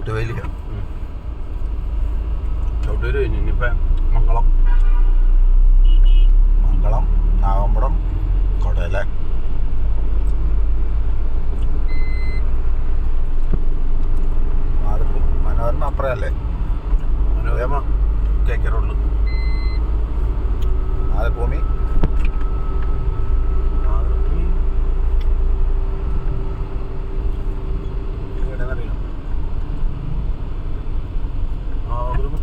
ചവിട്ടുവേലിയ. ചവിട്ടൂര് കഴിഞ്ഞു. ഇനിയിപ്പം മംഗളം, നാഗമ്പടം, കൊടയല്ലേ. മനോരമ അപ്പുറയല്ലേ? മനോരമ KK റോഡിൽ. മാതൃഭൂമി എവിടെയെന്നറിയാം.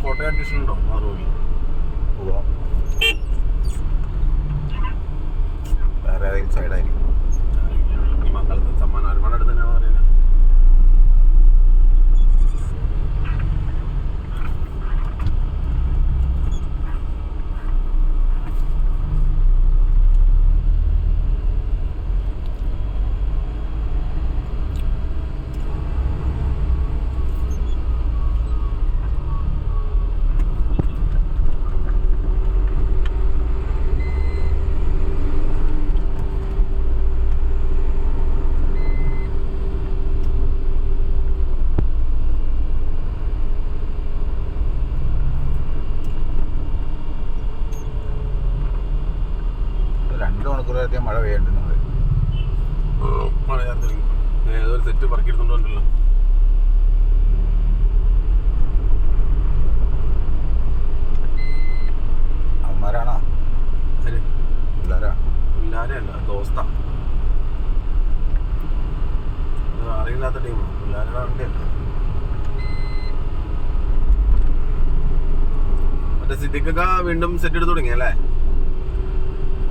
കോട്ടയം അഡ്മിഷൻ ഉണ്ടോ മാതൃഭൂമി? പോവാം. വേറെ ഏതെങ്കിലും സൈഡായിരിക്കും. മംഗളത്ത് സമ്മാനം ഒരുപാട് അടുത്ത് തന്നെയാണെന്ന് പറയുന്നത്. മഴ പെയ്യേണ്ടുന്നത് മഴ ചേർത്തിരിക്കും. ഏതൊരു സെറ്റ് പറക്കിയെടുത്തോണ്ടല്ലോ. അവന്മാരാണോ? പിള്ളേരല്ല, ദോസ്ത. അറിയില്ലാത്ത ടീമാണ്. പിള്ളേരുടെ വണ്ടിയല്ല. മറ്റേ സിദ്ദിഖൊക്കെ വീണ്ടും സെറ്റ് എടുത്ത് തുടങ്ങി അല്ലേ?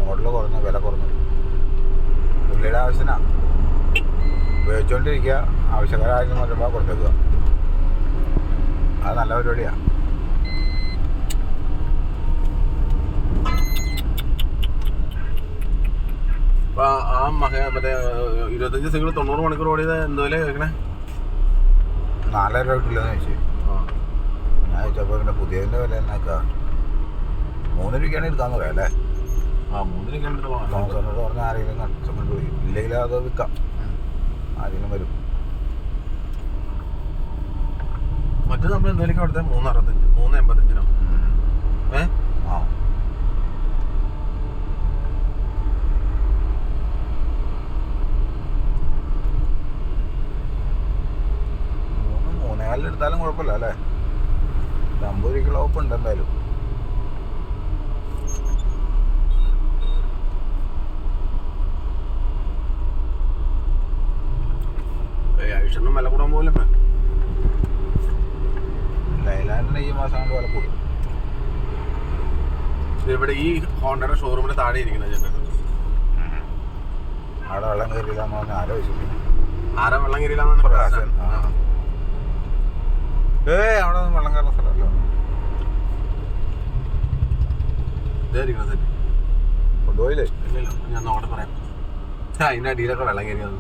മോഡല് കുറഞ്ഞു, വില കുറഞ്ഞു. പുള്ളിയുടെ ആവശ്യത്തിനാ ഉപയോഗിച്ചുകൊണ്ടിരിക്കുക. ആവശ്യക്കാരായിരുന്നു വരുമ്പോൾ കൊടുത്തേക്കുക. അത് നല്ല പരിപാടിയാണ്. അപ്പൊ ആ മറ്റേ 25 സിംഗിൾ 90 മണിക്കൂർ ഓടിയത് എന്തുപോലെ കേൾക്കണേ? 4,000 രൂപ കിട്ടില്ലെന്ന് ചോദിച്ചു. ഞാൻ ചോദിച്ചപ്പോൾ പിന്നെ പുതിയതിൻ്റെ വില എന്നാക്കാ 3 രൂപയ്ക്കാണ് എടുക്കാന്ന് പറയാം അല്ലേ? 3 രൂപ തോമസോനോട് പറഞ്ഞാൽ ആരെങ്കിലും കൊണ്ടുപോയി. ഇല്ലെങ്കിൽ അത് വിൽക്കാം, ആരെങ്കിലും വരും. മറ്റേ നമ്മൾ എന്തെങ്കിലും അവിടുത്തെ 365 385 ആ 3.4 എടുത്താലും കുഴപ്പമില്ല അല്ലേ? 50 രൂപയ്ക്കുള്ള ഓപ്പ് ഉണ്ട് എന്തായാലും. ഐഷനും വില കൂടാൻ പോലെ ലൈലാൻഡിന് ഈ മാസം കൊണ്ട് വില കൂടും. ഇവിടെ ഈ ഹോണ്ടയുടെ ഷോറൂമിന് താഴെ ഇരിക്കുന്ന ചേട്ടൻ അവിടെ വെള്ളം കയറിയില്ല എന്ന് പറഞ്ഞാൽ ആലോചിച്ചു. ആരാ വെള്ളം കയറിയില്ലാന്നാണ് പ്രകാശൻ. അവിടെ ഒന്നും വെള്ളം കയറുന്ന സ്ഥലമല്ലോ. ഇതായിരിക്കണം സെറ്റ് കൊണ്ടുപോയില്ലേ? ഇല്ലല്ലോ, ഞാൻ നോക്കട്ടെ പറയാം. അതിൻ്റെ അടിയിലൊക്കെ വെള്ളം കയറിയത്.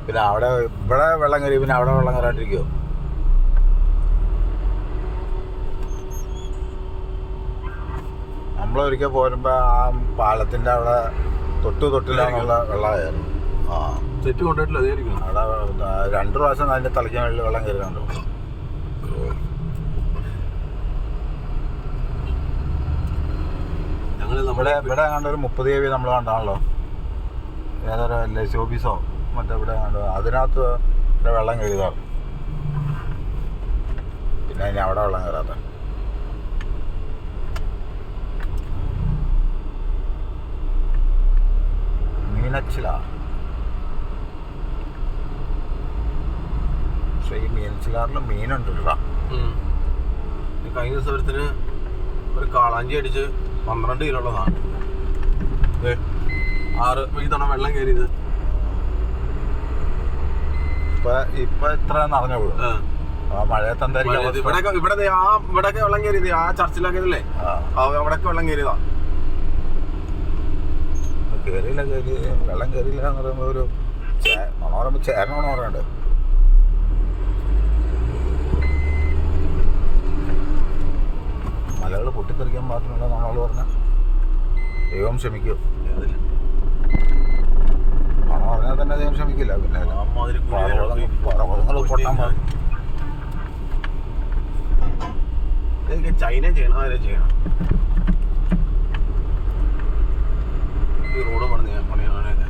പിന്നെ അവിടെ ഇവിടെ വെള്ളം കയറി, പിന്നെ അവിടെ വെള്ളം കയറാണ്ടിരിക്കുമോ? നമ്മളൊരിക്കൽ പോരുമ്പോൾ ആ പാലത്തിൻ്റെ അവിടെ തൊട്ടില്ലാന്നുള്ള വെള്ളമായിരുന്നു. ആ സെറ്റ് കൊണ്ടുപോയിട്ടില്ല, അതായിരിക്കും. അവിടെ 2 പ്രാവശ്യം അതിൻ്റെ തലയ്ക്ക് മേളിൽ വെള്ളം കയറിയുണ്ടോ? ഞങ്ങൾ ഇവിടെ കണ്ട ഒരു 30 kV നമ്മൾ കണ്ടാണല്ലോ. ഏതൊരു LIC ഓഫീസോ മറ്റേ ഇവിടെ കണ്ടു. അതിനകത്ത് വെള്ളം കയറിയതാണ്. പിന്നെ അതിന് അവിടെ വെള്ളം കയറാത്ത മീനച്ചില. പക്ഷേ ഈ മീനച്ചിലാറിൽ മീനുണ്ടല്ലോ. കഴിഞ്ഞ ദിവസത്തിന് ഒരു കാളാഞ്ചി അടിച്ച് 12 കിലോ ഉള്ളതാണ്. 6 തവണ വെള്ളം കയറിയത്. ഇപ്പൊ ഇത്ര നിറഞ്ഞോളൂ. മഴയത്ത് എന്തായിരിക്കും ഇവിടെയൊക്കെ വെള്ളം കയറിയത്. ആ ചർച്ചിലൊക്കെ അവിടെയൊക്കെ വെള്ളം കയറിയതാ. കയറിയില്ല വെള്ളം കയറിയില്ല എന്ന് പറയുമ്പോൾ ഒരു പറയുമ്പോൾ ചേരണമെന്ന് പറയണ്ടേ? മലകൾ പൊട്ടിത്തെറിക്കാൻ പാകത്തിനുള്ള നമ്മൾ പറഞ്ഞ ദൈവം ക്ഷമിക്കും. പണം പറഞ്ഞാൽ തന്നെ ദൈവം ക്ഷമിക്കില്ല. പിന്നെ പർവ്വതങ്ങൾ പൊട്ടാൻ പാടും. എനിക്ക് ചൈന ചെയ്യണം, അവരെ ചെയ്യണം. ഈ റോഡ് പണിയാനൊക്കെ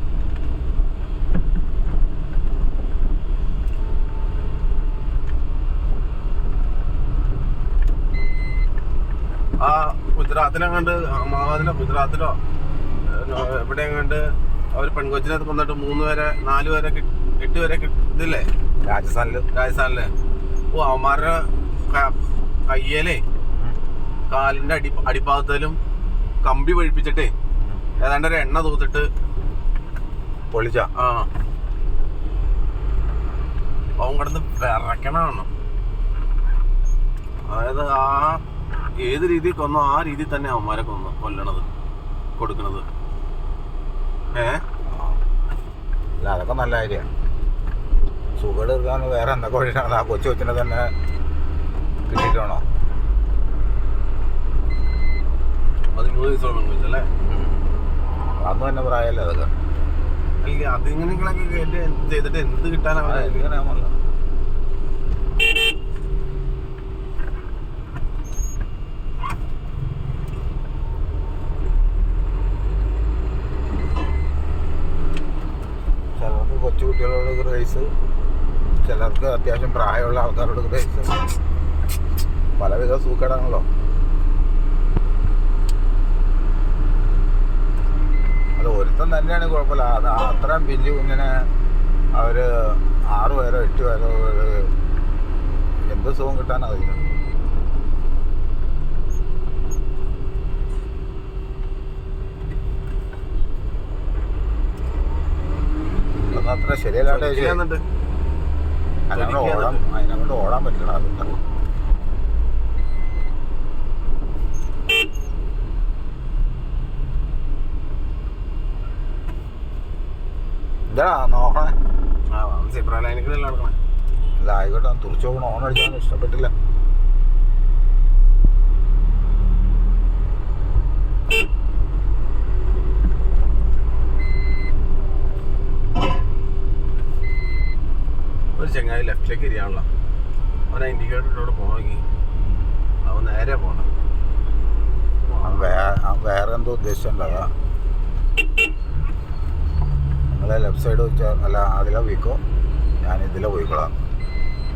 ആ ഗുജറാത്തിലെങ്ങാണ്ട്, അഹമ്മദാബാദിലോ ഗുജറാത്തിലോ എവിടെയെങ്ങാണ്ട് അവർ പെൺകൊച്ചിനെ കൊന്നിട്ട് 3 പേരെ 4 പേരെ 8 പേരെ ഇതില്ലേ രാജസ്ഥാനില്. ഓ അവന്മാരുടെ കയ്യേലേ കാലിന്റെ അടിഭാഗത്തിലും കമ്പി പഴിപ്പിച്ചിട്ടേ ഏതാണ്ട് ഒരു എണ്ണ തൂത്തിട്ട് പൊളിച്ച. അവൻ കിടന്ന് വിറക്കണമാണ്. അതായത് ആ ഏത് രീതിയിൽ കൊന്നോ ആ രീതിയിൽ തന്നെ അവന്മാരെ കൊല്ലണത് കൊടുക്കണത്. അല്ല അതൊക്കെ നല്ല കാര്യമാണ്. സുഖം എടുക്കാൻ വേറെ എന്തൊക്കെ വഴിയാണ്? ആ കൊച്ചിനെ തന്നെ കിട്ടിയിട്ടാണോ? 13 വയസ്സോളം പെൺകൊച്ചല്ലേ? അന്ന് തന്നെ പ്രായമല്ലേ അതൊക്കെ? അല്ല അതിങ്ങനെയൊക്കെ ചെയ്തിട്ട് എന്ത് കിട്ടാനാണ്? ചിലർക്ക് കൊച്ചു കുട്ടികളോട് ക്രൈസ്, ചിലർക്ക് അത്യാവശ്യം പ്രായമുള്ള ആൾക്കാരോട് ക്രൈസ്. പലവിധ സൂക്കേടാണല്ലോ. അത് ഒരുത്തം തന്നെയാണ് കുഴപ്പമില്ല. അത് അത്രയും പിഞ്ചു കുഞ്ഞിനെ അവർ 6 പേരോ 8 പേരോ എന്ത് സുഖം കിട്ടാനാ അതിന്? അതൊന്നും അത്ര ശരിയല്ലാണ്ട് അതിനങ്ങോട്ട് ഓടാൻ പറ്റില്ല. അത് എന്താ നോക്കണേ? അല്ല ആയിക്കോട്ടെ, തുറച്ചു പോകണം. ഓൺ അടിച്ചാൽ ഇഷ്ടപ്പെട്ടില്ല. ഒരു ചങ്ങായി ലെഫ്റ്റിലേക്ക് ഇരിയാണല്ലോ. അവനെ ഇൻഡിക്കേറ്ററിലൂടെ പോകണമെങ്കിൽ അവൻ നേരെ പോകണം. വേറെ എന്തോ ഉദ്ദേശിച്ചിട്ടുണ്ടതാ. നിങ്ങളെ ലെഫ്റ്റ് സൈഡ് വെച്ചാൽ അല്ല അതിലെ പോയിക്കോ, ഞാൻ ഇതിലെ പോയിക്കോളാം.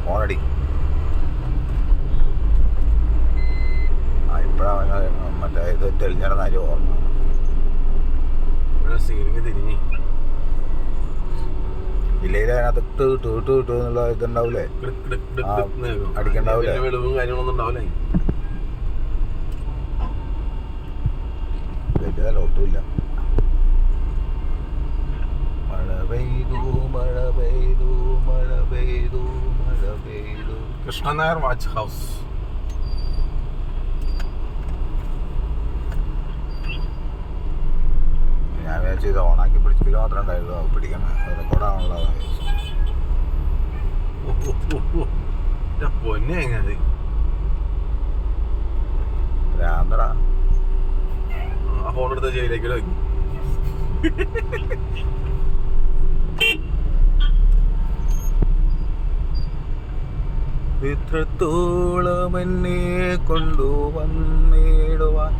ഫോണടി. ഇപ്പോഴാണ് മറ്റേ ഇത് തെളിഞ്ഞിട കാര്യം ഓർമ്മ. സ്റ്റീറിങ് തിരിഞ്ഞ് ഇല്ലെങ്കിൽ അതിനകത്ത് ഇട്ട് എന്നുള്ള ഇതുണ്ടാവൂലേ, അടിക്കണ്ടാവൂലേ? വെളിവും കാര്യങ്ങളൊന്നും ഉണ്ടാവില്ലേ? വലിയതല്ല, ഒട്ടുമില്ല. മഴ പെയ്തു മഴ പെയ്തു മഴ പെയ്തു മഴ പെയ്തു. Krishnan Nair watch house. ഞാൻ വിചാരിച്ചു ഇത് ഓണാക്കി പിടിച്ചില്ല മാത്രമേ ഉണ്ടായിരുന്നു. പിടിക്കാൻ റെക്കോർഡാണുള്ളതാണ്. പൊന്നെ എങ്ങനെ ഭ്രാന്തടാ. ആ ഫോൺ എടുത്ത ജയിലേക്ക് വയ്ക്കും. ഇത്രത്തോളം എന്നെ കൊണ്ടുവന്നിടുവാൻ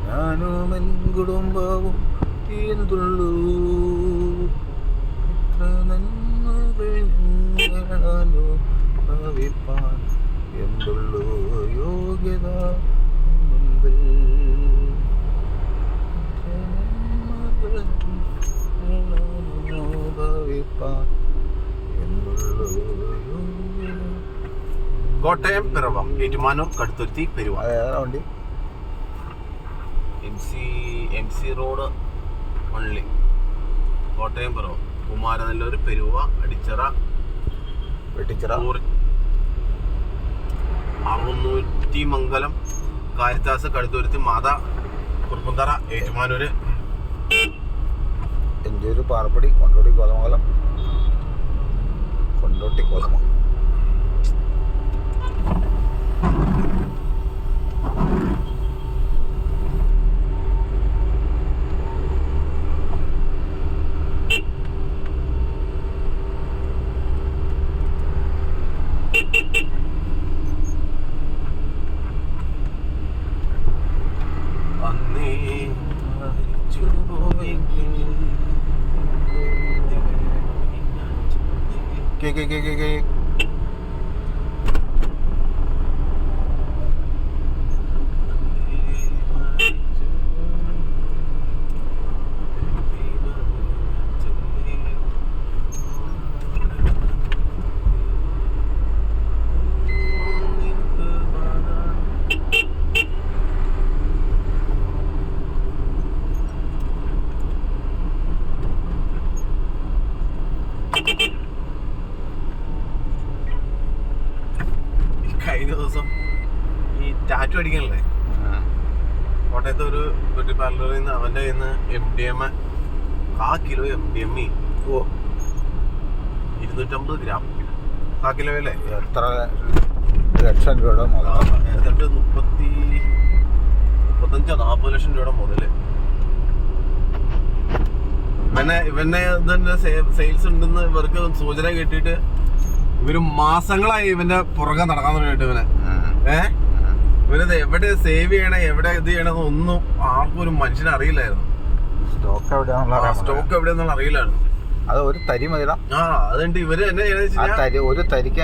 ഞാനും എൻ കുടുംബവും എന്തുള്ളൂ. ഇത്ര നന്മകളോ ഭവിപ്പാൻ എന്തുള്ളൂ യോഗ്യത മുൻപിൽ. ഭവിപ്പാൻ എന്തുള്ളൂ യോഗ്യത. കോട്ടയം പിറവ, ഏറ്റുമാനൂർ, കടുത്തുരുത്തി, പെരുവ. വണ്ടി M C road only. Kottayam പിറവ, കുമാരനെല്ലൂർ, പെരുവ, അടിച്ചിറ, വെട്ടിച്ചിറ, അറുന്നൂറ്റിമംഗലം, കാരിത്താസ്, കടുത്തുരുത്തി, മാതാ, കുറുപ്പന്തറ, ഏറ്റുമാനൂര്, എഞ്ചൂര്, പാറപ്പടി, കൊണ്ടോട്ടി, കോതമംഗലം. കൊണ്ടോട്ടി കോതമംഗലം. കഴിഞ്ഞ ദിവസം ഈ ടാറ്റു അടിക്കാനല്ലേ കോട്ടയത്തെ ഒരു ബ്യൂട്ടി പാർലറിൽ നിന്ന് അവൻ്റെ കയ്യിൽ നിന്ന് MDMA 1/4 kilo MDMA 250 gram 1/4 kilo അല്ലേ? എത്ര ലക്ഷം രൂപയുടെ മുതൽ? ഏതാണ്ട് 35-40 ലക്ഷം രൂപയുടെ മുതല്. ഇവനെ ഇതിന്റെ സെയിൽസ് ഉണ്ടെന്ന് ഇവർക്ക് സൂചന കിട്ടിയിട്ട് ഇവര് മാസങ്ങളായി ഇവന്റെ പുറകെ നടക്കാൻ തുടങ്ങിയിട്ട് ഇവരത് എവിടെ സേവ് ചെയ്യണേ എവിടെ ഇത് ചെയ്യണമെന്ന് ഒന്നും ആർക്കും ഒരു മനുഷ്യനെ അറിയില്ലായിരുന്നു. സ്റ്റോക്ക് എവിടെയാന്നുള്ള അറിയില്ലായിരുന്നു. അത് ഒരു തരി മതിടാ. അതുകൊണ്ട് ഇവര് എന്നെ ഒരു തരിക്ക്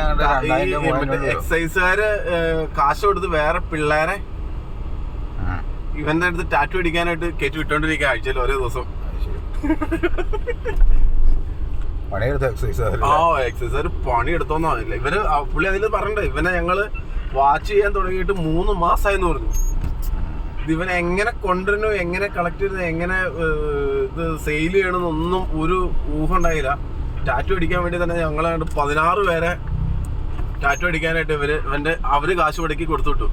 എക്സൈസുകാര് കാശ് കൊടുത്ത് വേറെ പിള്ളേരെ ഇവന്റെ അടുത്ത് ടാറ്റു അടിക്കാനായിട്ട് കയറ്റി വിട്ടോണ്ടിരിക്കുക ആഴ്ചയിൽ ഓരോ ദിവസം. എക്സൈസുകാർ പണി എടുത്തോന്നില്ല ഇവര്. പുള്ളി അതിൽ പറഞ്ഞിട്ട് ഇവനെ ഞങ്ങള് വാച്ച് ചെയ്യാൻ തുടങ്ങിയിട്ട് 3 മാസമായെന്ന് പറഞ്ഞു. ഇവനെ എങ്ങനെ കൊണ്ടുവരണോ എങ്ങനെ കളക്ട് ചെയ്ത് എങ്ങനെ ഇത് സെയിൽ ചെയ്യണമെന്നൊന്നും ഒരു ഊഹം ഉണ്ടായില്ല. ടാറ്റു അടിക്കാൻ വേണ്ടി തന്നെ ഞങ്ങളെ 16 പേരെ ടാറ്റു അടിക്കാനായിട്ട് അവര് കാശ് മുടക്കി കൊടുത്തുവിട്ടു.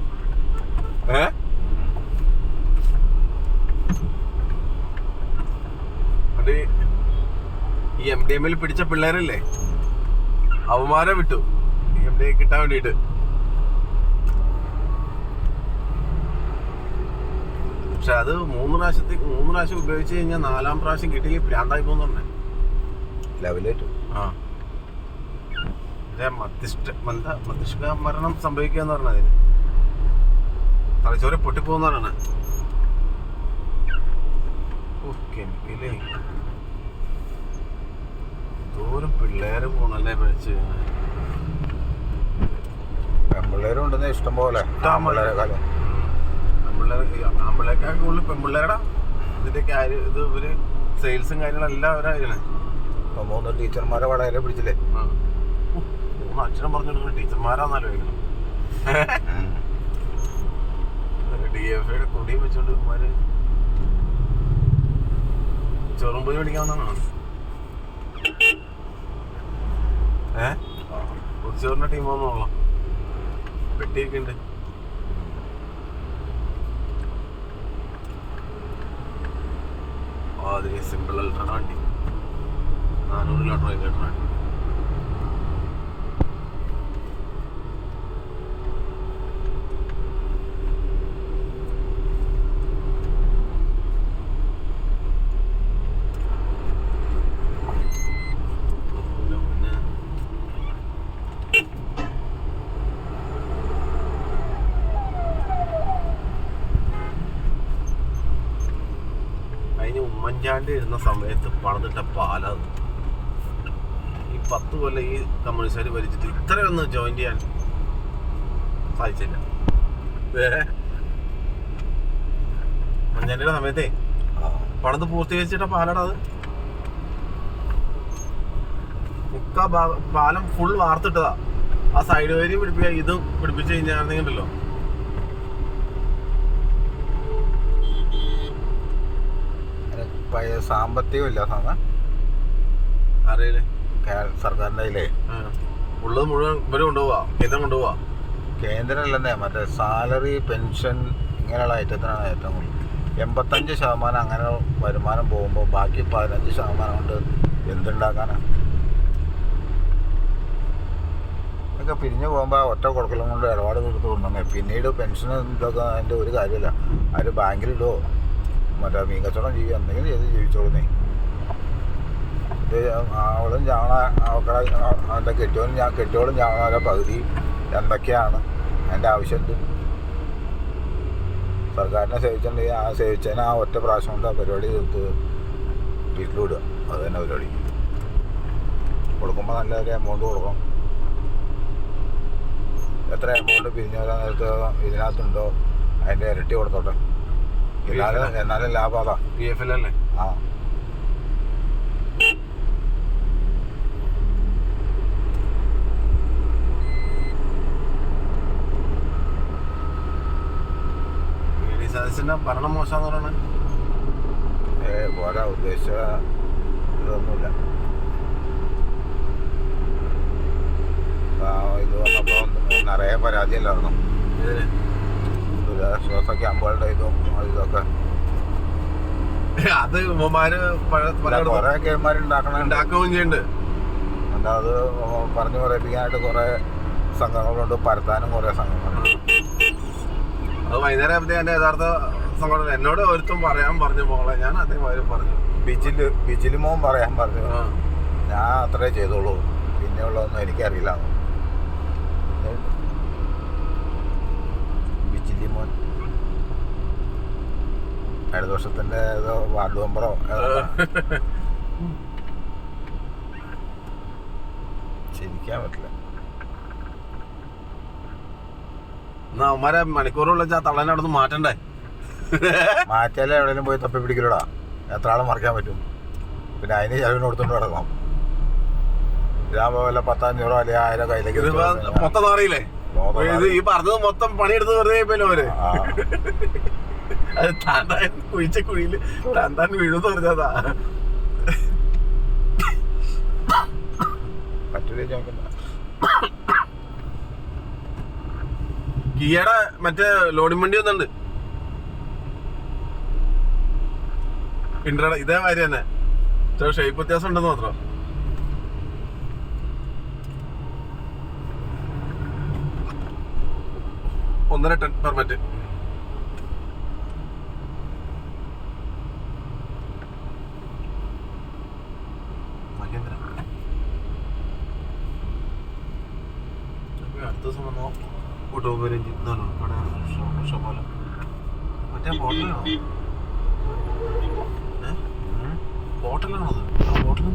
അത് ഈ MDMA പിടിച്ച പിള്ളേരല്ലേ അവന്മാരെ വിട്ടു MDMA കിട്ടാൻ വേണ്ടിട്ട്. പക്ഷെ അത് 3 പ്രാവശ്യം ഉപയോഗിച്ച് കഴിഞ്ഞാൽ 4ാം പ്രാവശ്യം കിട്ടിയില്ലെങ്കിൽ പ്രാന്തായി പോകുന്ന പറഞ്ഞേ ലെവലേറ്റു. മസ്തിഷ്ക മരണം സംഭവിക്കുക എന്ന് പറഞ്ഞതിന് തലച്ചോരെ പൊട്ടിപ്പോകുന്ന പറഞ്ഞാണ്. കെമിക്കലേ ദൂരം പിള്ളേര് പോണല്ലേ പഠിച്ച്. പെൺപിള്ളേരും ഉണ്ടെന്ന് ഇഷ്ടം പോലെ. ആമ്പിള്ളേക്കാൾ കൂടുതൽ പെൺപിള്ളേരടാ ഇതിന്റെ ഇത് ഇവര് സെയിൽസും കാര്യങ്ങളെല്ലാം അവരാണ്. 3 ടീച്ചർമാരെ വടകര പിടിച്ചില്ലേ? 3 അക്ഷരം പറഞ്ഞു കൊടുക്കുന്ന ടീച്ചർമാരാന്നല്ലോ കഴിക്കണം. DFAയുടെ കൊടിയും വെച്ചോണ്ട് ഇവന്മാര് ചെറുമ്പതി പഠിക്കാവുന്നതാണ്. ഉച്ചോറിന്റെ ടീമാണെന്നുള്ള പെട്ടിയൊക്കെ ഉണ്ട്. അതിന് സിമ്പിൾ അൾട്രാ വണ്ടി 400 കിലോമീറ്റർ ലിറ്റർ വണ്ടി. ഉമ്മൻചാണ്ടി ഇരുന്ന സമയത്ത് പണിതിട്ട പാലാണ്. ഈ 10 കൊല്ലം ഈ കമ്മ്യൂണിസ്റ്റുകാർ ഭരിച്ചിട്ട് ഇത്രയൊന്നും ജോയിൻ ചെയ്യാൻ സാധിച്ചില്ല. ഉമ്മൻചാണ്ടിയുടെ സമയത്തേ പണിത് പൂർത്തീകരിച്ചിട്ട പാലാടാ അത്. പാലം ഫുൾ വാർത്തിട്ടതാ. ആ സൈഡ് വരി പിടിപ്പിക്കുക ഇതും പിടിപ്പിച്ച് കഴിഞ്ഞാണെന്നുണ്ടല്ലോ സാമ്പത്തികം ഇല്ല അറിയില്ലേ സർക്കാരിന്റെ കയ്യിലേ. ഉള്ളത് മുഴുവൻ ഇവര് കൊണ്ടുപോവാ, കേന്ദ്രം കൊണ്ടുപോവാ. കേന്ദ്രം അല്ലെന്നേ, മറ്റേ സാലറി പെൻഷൻ ഇങ്ങനെയുള്ള ഐറ്റത്തിനാണ് ഏറ്റവും കൂടുതൽ. 85% അങ്ങനെ വരുമാനം പോകുമ്പോൾ ബാക്കി 15% കൊണ്ട് എന്തുണ്ടാക്കാനാണ്? ഇതൊക്കെ പിരിഞ്ഞു പോകുമ്പോൾ ഒറ്റ കൊടുക്കലും കൊണ്ട് ഇടപാട് തീർത്ത് കൊണ്ടുവന്നേ. പിന്നീട് പെൻഷൻ ഇതൊക്കെ അതിൻ്റെ ഒരു കാര്യമില്ല. അവർ ബാങ്കിലിടുമോ മറ്റേ മീൻ കച്ചവടം ചെയ്യുക എന്തെങ്കിലും ചെയ്ത് ജീവിച്ചോളുന്നേ. ഇത് അവളും ഞങ്ങളെ അവൻ്റെ കെട്ടിയോളും ഞങ്ങളെ പകുതി എന്തൊക്കെയാണ് അതിൻ്റെ ആവശ്യമുണ്ട്. സർക്കാരിനെ സേവിച്ചിട്ടുണ്ടെങ്കിൽ ആ സേവിച്ചതിന് ആ ഒറ്റ പ്രാവശ്യം കൊണ്ട് ആ പരിപാടി തീർത്ത് വീട്ടിലിടുക. അത് തന്നെ പരിപാടി. കൊടുക്കുമ്പോൾ നല്ലൊരു എമൗണ്ട് കൊടുക്കണം. എത്ര എമൗണ്ട് പിരിഞ്ഞ നേരത്ത് ഇതിനകത്തുണ്ടോ അതിൻ്റെ ഇരട്ടി കൊടുത്തോട്ടെ. എന്നാലും ലാഭം അതാ. PFL അല്ലേ? ആ സദസ്സിന്റെ ഭരണം മോശമെന്ന് പറയണേ. പോരാ, ഉദ്ദേശിച്ച ഇതൊന്നുമില്ല. ഇത് വന്നപ്പോൾ നിറയെ പരാതിയല്ലായിരുന്നു. ദുരിതാശ്വാസ ക്യാമ്പുകളുടെ ഇതും ഇതൊക്കെ അത് ഉമ്മമാര് കുറെ ഉണ്ടാക്കുകയും ചെയ്യുന്നുണ്ട്. എന്താ അത് പറഞ്ഞു പറയിപ്പിക്കാനായിട്ട് കുറെ സംഘങ്ങളുണ്ട്, പരത്താനും കുറെ സംഘങ്ങളുണ്ട്. അത് വൈകുന്നേരം ആകുമ്പത്തേ എൻ്റെ യഥാർത്ഥ സംഘടന എന്നോട് ഒരുത്തും പറയാൻ പറഞ്ഞു പോകളെ. ഞാൻ അതേമാതിരി പറഞ്ഞു. ബിജിലി മോൻ പറയാൻ പറഞ്ഞു. ഞാൻ അത്രേ ചെയ്തോളൂ, പിന്നെ ഉള്ളതൊന്നും എനിക്കറിയില്ല. ബിജിലി മോൻ ഇടതുപക്ഷത്തിന്റെ ഏതോ വാർഡ് മെമ്പറോ ചിരിക്കാൻ പറ്റില്ല. എന്നാ അവന്മാരെ മണിക്കൂർ വിളിച്ചാ തള്ളനെ അവിടെ നിന്ന് മാറ്റണ്ടേ? മാറ്റാലേ എവിടെയെങ്കിലും പോയി തപ്പി പിടിക്കലൂടാ. എത്ര ആളും മറിക്കാൻ പറ്റും? പിന്നെ അതിന് ചെലവിന് കൊടുത്തോണ്ട് കിടക്കണം. ഞാൻ പോലെ 1000-500 അല്ലെങ്കിൽ 1000 കയ്യിലേക്ക് മൊത്തം അറിയില്ലേ? ഇത് ഈ പറഞ്ഞത് മൊത്തം പണിയെടുത്ത് വെറുതെ പോയല്ലോ അവര്. അത് താന്താൻ കുഴിച്ച കുഴിയില് താന്താൻ വീഴുന്ന് പറഞ്ഞതാ. പറ്റൂലേ ചോദിക്കണ്ട. കിയയുടെ മറ്റേ ലോഡിംഗ് വണ്ടി ഒന്നുണ്ട് ഇൻട്രയുടെ ഇതേ മാതിരി തന്നെ. ഷേപ്പ് വ്യത്യാസം ഉണ്ടെന്ന് മാത്രം. ഒന്നര ടൺ പെർമിറ്റ്. അടുത്ത ദിവസം വന്നോ ഓട്ടോമൊബൈൽ എഞ്ചിൻ പോലെ മറ്റേ ബോട്ടിലാണോ? ബോട്ടിലാണത്? ആ ബോട്ടിൽ